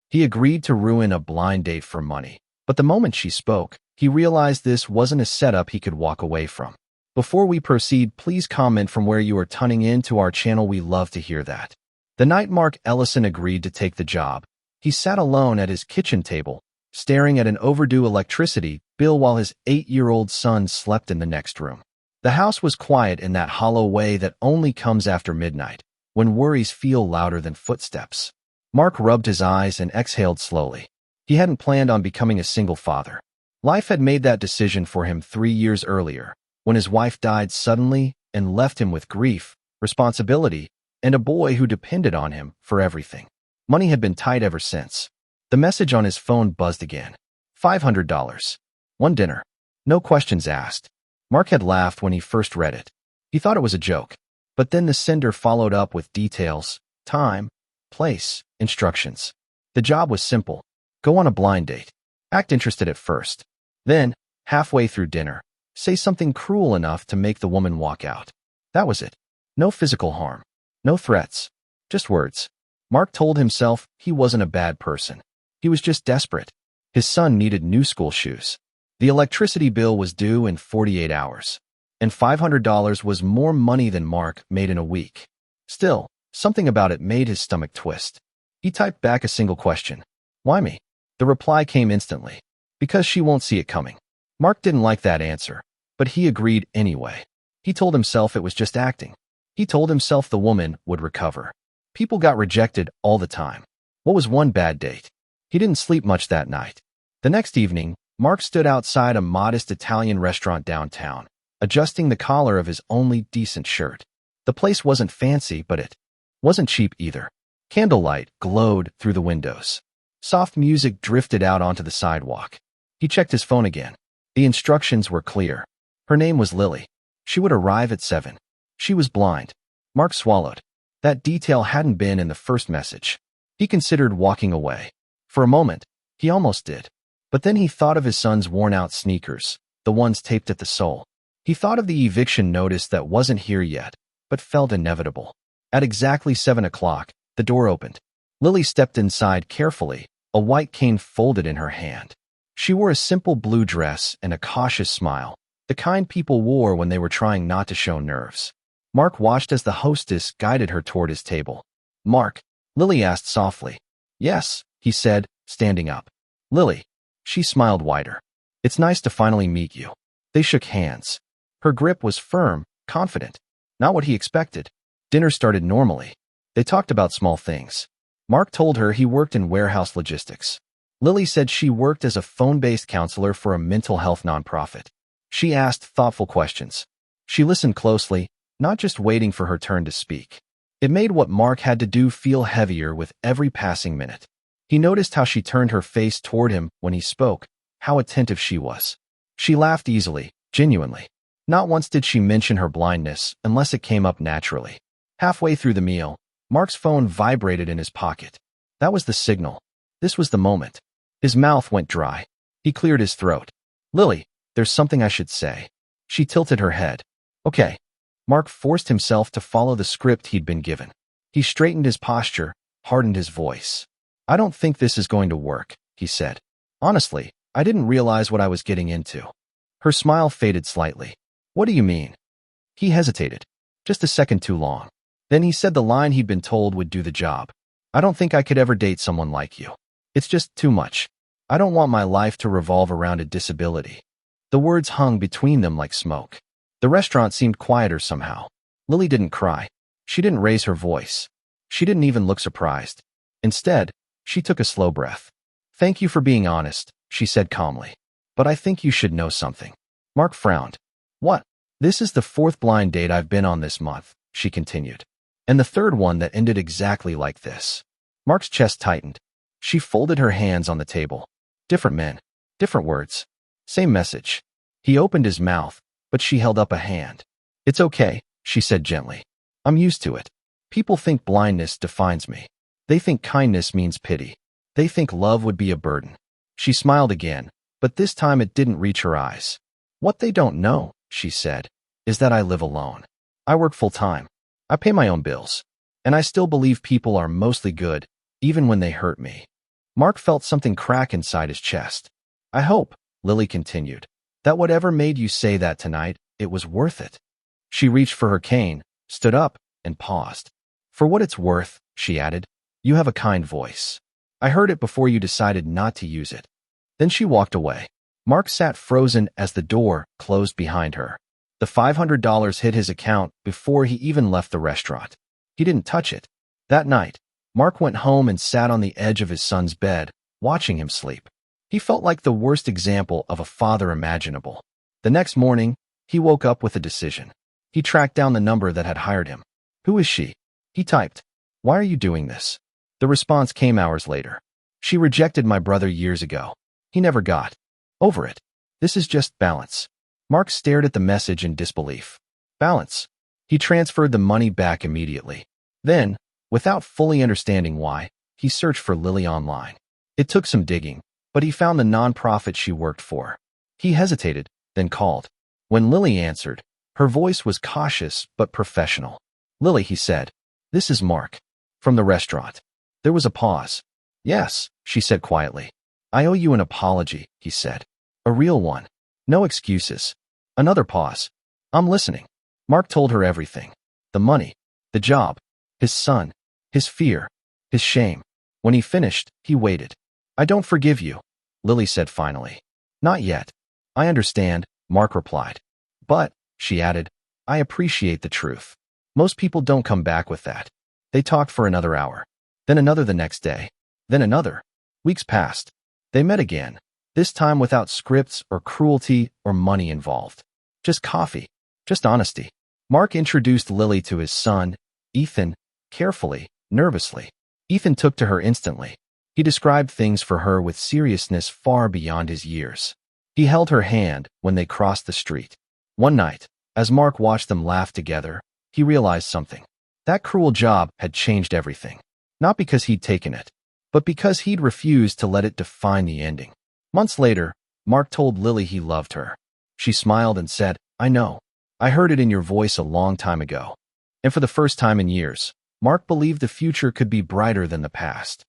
He agreed to ruin a blind date for money. But the moment she spoke, he realized this wasn't a setup he could walk away from. Before we proceed, please comment from where you are tuning in to our channel. We love to hear that. The night Mark Ellison agreed to take the job, he sat alone at his kitchen table, staring at an overdue electricity bill while his 8-year-old son slept in the next room. The house was quiet in that hollow way that only comes after midnight, when worries feel louder than footsteps. Mark rubbed his eyes and exhaled slowly. He hadn't planned on becoming a single father. Life had made that decision for him 3 years earlier, when his wife died suddenly and left him with grief, responsibility, and a boy who depended on him for everything. Money had been tight ever since. The message on his phone buzzed again. $500. One dinner. No questions asked. Mark had laughed when he first read it. He thought it was a joke. But then the sender followed up with details, time, place, instructions. The job was simple. Go on a blind date. Act interested at first. Then, halfway through dinner, say something cruel enough to make the woman walk out. That was it. No physical harm. No threats. Just words. Mark told himself he wasn't a bad person. He was just desperate. His son needed new school shoes. The electricity bill was due in 48 hours. And $500 was more money than Mark made in a week. Still, something about it made his stomach twist. He typed back a single question. Why me? The reply came instantly. Because she won't see it coming. Mark didn't like that answer, but he agreed anyway. He told himself it was just acting. He told himself the woman would recover. People got rejected all the time. What was one bad date? He didn't sleep much that night. The next evening, Mark stood outside a modest Italian restaurant downtown, adjusting the collar of his only decent shirt. The place wasn't fancy, but it wasn't cheap either. Candlelight glowed through the windows. Soft music drifted out onto the sidewalk. He checked his phone again. The instructions were clear. Her name was Lily. She would arrive at 7. She was blind. Mark swallowed. That detail hadn't been in the first message. He considered walking away. For a moment, he almost did. But then he thought of his son's worn-out sneakers, the ones taped at the sole. He thought of the eviction notice that wasn't here yet, but felt inevitable. At exactly 7 o'clock, the door opened. Lily stepped inside carefully, a white cane folded in her hand. She wore a simple blue dress and a cautious smile, the kind people wore when they were trying not to show nerves. Mark watched as the hostess guided her toward his table. Mark, Lily asked softly. Yes, he said, standing up. Lily. She smiled wider. It's nice to finally meet you. They shook hands. Her grip was firm, confident. Not what he expected. Dinner started normally. They talked about small things. Mark told her he worked in warehouse logistics. Lily said she worked as a phone-based counselor for a mental health nonprofit. She asked thoughtful questions. She listened closely, not just waiting for her turn to speak. It made what Mark had to do feel heavier with every passing minute. He noticed how she turned her face toward him when he spoke, how attentive she was. She laughed easily, genuinely. Not once did she mention her blindness unless it came up naturally. Halfway through the meal, Mark's phone vibrated in his pocket. That was the signal. This was the moment. His mouth went dry. He cleared his throat. Lily, there's something I should say. She tilted her head. Okay. Mark forced himself to follow the script he'd been given. He straightened his posture, hardened his voice. I don't think this is going to work, he said. Honestly, I didn't realize what I was getting into. Her smile faded slightly. What do you mean? He hesitated. Just a second too long. Then he said the line he'd been told would do the job. I don't think I could ever date someone like you. It's just too much. I don't want my life to revolve around a disability. The words hung between them like smoke. The restaurant seemed quieter somehow. Lily didn't cry. She didn't raise her voice. She didn't even look surprised. Instead, she took a slow breath. Thank you for being honest, she said calmly. But I think you should know something. Mark frowned. What? This is the 4th blind date I've been on this month, she continued. And the 3rd one that ended exactly like this. Mark's chest tightened. She folded her hands on the table. Different men. Different words. Same message. He opened his mouth, but she held up a hand. It's okay, she said gently. I'm used to it. People think blindness defines me. They think kindness means pity. They think love would be a burden. She smiled again, but this time it didn't reach her eyes. What they don't know, she said, is that I live alone. I work full-time. I pay my own bills. And I still believe people are mostly good, even when they hurt me. Mark felt something crack inside his chest. I hope, Lily continued, that whatever made you say that tonight, it was worth it. She reached for her cane, stood up, and paused. For what it's worth, she added, you have a kind voice. I heard it before you decided not to use it. Then she walked away. Mark sat frozen as the door closed behind her. The $500 hit his account before he even left the restaurant. He didn't touch it. That night, Mark went home and sat on the edge of his son's bed, watching him sleep. He felt like the worst example of a father imaginable. The next morning, he woke up with a decision. He tracked down the number that had hired him. Who is she? He typed. Why are you doing this? The response came hours later. She rejected my brother years ago. He never got over it. This is just balance. Mark stared at the message in disbelief. Balance. He transferred the money back immediately. Then, without fully understanding why, he searched for Lily online. It took some digging, but he found the nonprofit she worked for. He hesitated, then called. When Lily answered, her voice was cautious but professional. Lily, he said, this is Mark. From the restaurant. There was a pause. Yes, she said quietly. I owe you an apology, he said. A real one. No excuses. Another pause. I'm listening. Mark told her everything. The money, the job, his son, his fear, his shame. When he finished, he waited. I don't forgive you, Lily said finally. Not yet. I understand, Mark replied. But, she added, I appreciate the truth. Most people don't come back with that. They talked for another hour. Then another the next day. Then another. Weeks passed. They met again, this time without scripts or cruelty or money involved. Just coffee. Just honesty. Mark introduced Lily to his son, Ethan, carefully, nervously. Ethan took to her instantly. He described things for her with seriousness far beyond his years. He held her hand when they crossed the street. One night, as Mark watched them laugh together, he realized something. That cruel job had changed everything. Not because he'd taken it, but because he'd refused to let it define the ending. Months later, Mark told Lily he loved her. She smiled and said, I know. I heard it in your voice a long time ago. And for the first time in years, Mark believed the future could be brighter than the past.